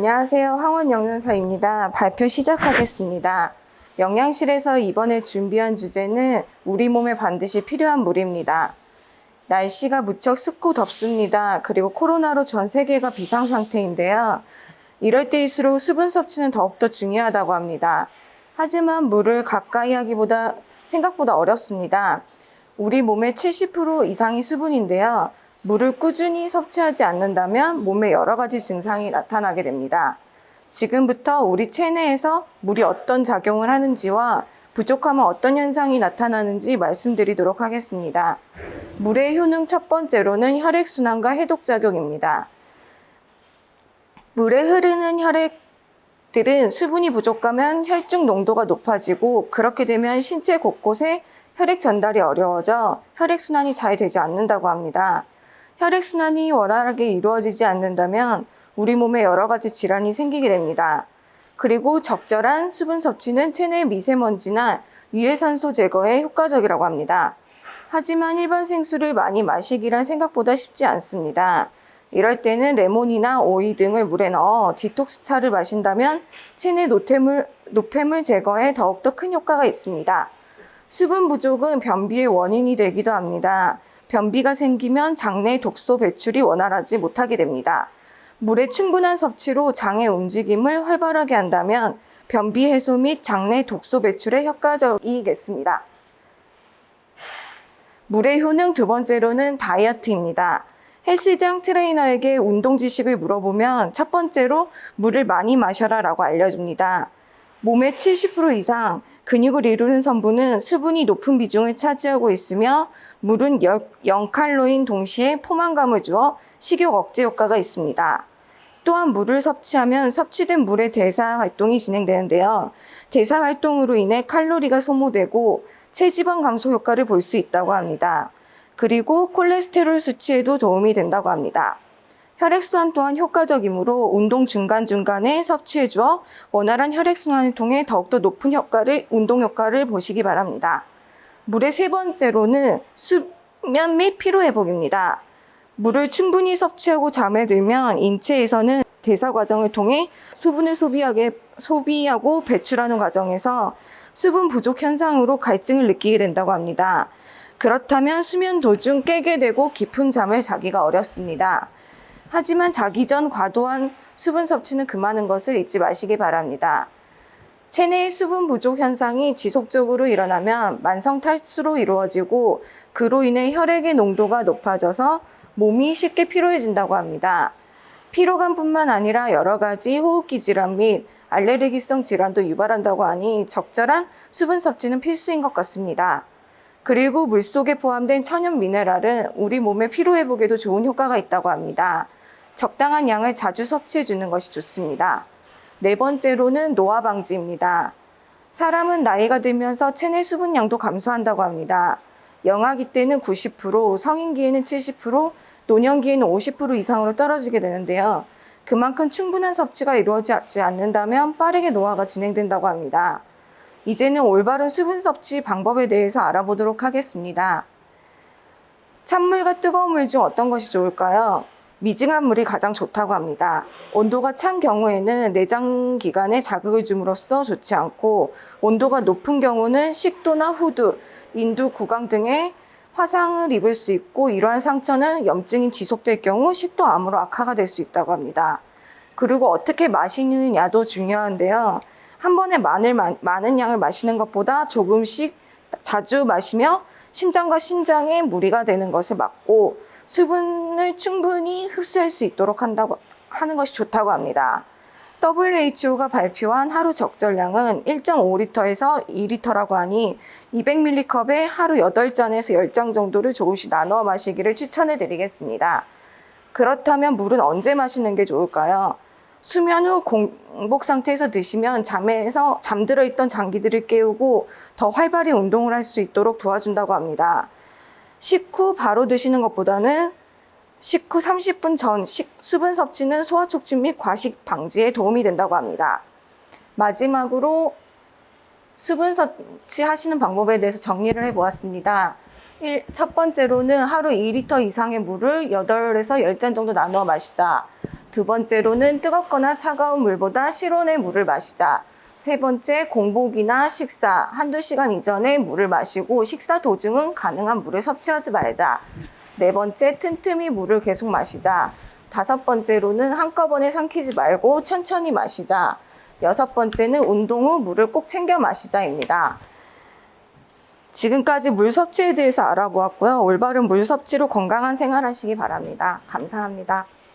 안녕하세요. 황원 영양사입니다. 발표 시작하겠습니다. 영양실에서 이번에 준비한 주제는 우리 몸에 반드시 필요한 물입니다. 날씨가 무척 습고 덥습니다. 그리고 코로나로 전 세계가 비상 상태인데요. 이럴 때일수록 수분 섭취는 더욱더 중요하다고 합니다. 하지만 물을 가까이 하기보다 생각보다 어렵습니다. 우리 몸의 70% 이상이 수분인데요. 물을 꾸준히 섭취하지 않는다면 몸에 여러 가지 증상이 나타나게 됩니다. 지금부터 우리 체내에서 물이 어떤 작용을 하는지와 부족하면 어떤 현상이 나타나는지 말씀드리도록 하겠습니다. 물의 효능 첫 번째로는 혈액순환과 해독작용입니다. 물에 흐르는 혈액들은 수분이 부족하면 혈중 농도가 높아지고 그렇게 되면 신체 곳곳에 혈액 전달이 어려워져 혈액순환이 잘 되지 않는다고 합니다. 혈액순환이 원활하게 이루어지지 않는다면 우리 몸에 여러 가지 질환이 생기게 됩니다. 그리고 적절한 수분 섭취는 체내 미세먼지나 유해산소 제거에 효과적이라고 합니다. 하지만 일반 생수를 많이 마시기란 생각보다 쉽지 않습니다. 이럴 때는 레몬이나 오이 등을 물에 넣어 디톡스차를 마신다면 체내 노폐물 제거에 더욱더 큰 효과가 있습니다. 수분 부족은 변비의 원인이 되기도 합니다. 변비가 생기면 장내 독소 배출이 원활하지 못하게 됩니다. 물의 충분한 섭취로 장의 움직임을 활발하게 한다면 변비 해소 및 장내 독소 배출에 효과적이겠습니다. 물의 효능 두 번째로는 다이어트입니다. 헬스장 트레이너에게 운동 지식을 물어보면 첫 번째로 물을 많이 마셔라 라고 알려줍니다. 몸의 70% 이상 근육을 이루는 성분은 수분이 높은 비중을 차지하고 있으며 물은 0칼로리인 동시에 포만감을 주어 식욕 억제 효과가 있습니다. 또한 물을 섭취하면 섭취된 물의 대사 활동이 진행되는데요. 대사 활동으로 인해 칼로리가 소모되고 체지방 감소 효과를 볼 수 있다고 합니다. 그리고 콜레스테롤 수치에도 도움이 된다고 합니다. 혈액순환 또한 효과적이므로 운동 중간중간에 섭취해주어 원활한 혈액순환을 통해 더욱더 높은 운동 효과를 보시기 바랍니다. 물의 세 번째로는 수면 및 피로회복입니다. 물을 충분히 섭취하고 잠에 들면 인체에서는 대사 과정을 통해 수분을 소비하고 배출하는 과정에서 수분 부족 현상으로 갈증을 느끼게 된다고 합니다. 그렇다면 수면 도중 깨게 되고 깊은 잠을 자기가 어렵습니다. 하지만 자기 전 과도한 수분 섭취는 금하는 것을 잊지 마시기 바랍니다. 체내의 수분 부족 현상이 지속적으로 일어나면 만성 탈수로 이루어지고 그로 인해 혈액의 농도가 높아져서 몸이 쉽게 피로해진다고 합니다. 피로감뿐만 아니라 여러 가지 호흡기 질환 및 알레르기성 질환도 유발한다고 하니 적절한 수분 섭취는 필수인 것 같습니다. 그리고 물속에 포함된 천연 미네랄은 우리 몸의 피로회복에도 좋은 효과가 있다고 합니다. 적당한 양을 자주 섭취해 주는 것이 좋습니다. 네 번째로는 노화 방지입니다. 사람은 나이가 들면서 체내 수분량도 감소한다고 합니다. 영아기 때는 90%, 성인기에는 70%, 노년기에는 50% 이상으로 떨어지게 되는데요. 그만큼 충분한 섭취가 이루어지지 않는다면 빠르게 노화가 진행된다고 합니다. 이제는 올바른 수분 섭취 방법에 대해서 알아보도록 하겠습니다. 찬물과 뜨거운 물 중 어떤 것이 좋을까요? 미증한 물이 가장 좋다고 합니다. 온도가 찬 경우에는 내장 기관에 자극을 줌으로써 좋지 않고 온도가 높은 경우는 식도나 후두, 인두, 구강 등의 화상을 입을 수 있고 이러한 상처는 염증이 지속될 경우 식도암으로 악화가 될 수 있다고 합니다. 그리고 어떻게 마시느냐도 중요한데요. 한 번에 많은 양을 마시는 것보다 조금씩 자주 마시며 심장과 심장에 무리가 되는 것을 막고 수분을 충분히 흡수할 수 있도록 하는 것이 좋다고 합니다. WHO가 발표한 하루 적절량은 1.5리터에서 2리터라고 하니 200ml컵에 하루 8잔에서 10잔 정도를 조금씩 나누어 마시기를 추천해 드리겠습니다. 그렇다면 물은 언제 마시는 게 좋을까요? 수면 후 공복 상태에서 드시면 잠들어 있던 장기들을 깨우고 더 활발히 운동을 할 수 있도록 도와준다고 합니다. 식후 바로 드시는 것보다는 식후 30분 전 수분 섭취는 소화 촉진 및 과식 방지에 도움이 된다고 합니다. 마지막으로 수분 섭취하시는 방법에 대해서 정리를 해보았습니다. 첫 번째로는 하루 2리터 이상의 물을 8에서 10잔 정도 나누어 마시자. 두 번째로는 뜨겁거나 차가운 물보다 실온의 물을 마시자. 세 번째, 공복이나 식사, 한두 시간 이전에 물을 마시고 식사 도중은 가능한 물을 섭취하지 말자. 네 번째, 틈틈이 물을 계속 마시자. 다섯 번째로는 한꺼번에 삼키지 말고 천천히 마시자. 여섯 번째는 운동 후 물을 꼭 챙겨 마시자입니다. 지금까지 물 섭취에 대해서 알아보았고요. 올바른 물 섭취로 건강한 생활 하시기 바랍니다. 감사합니다.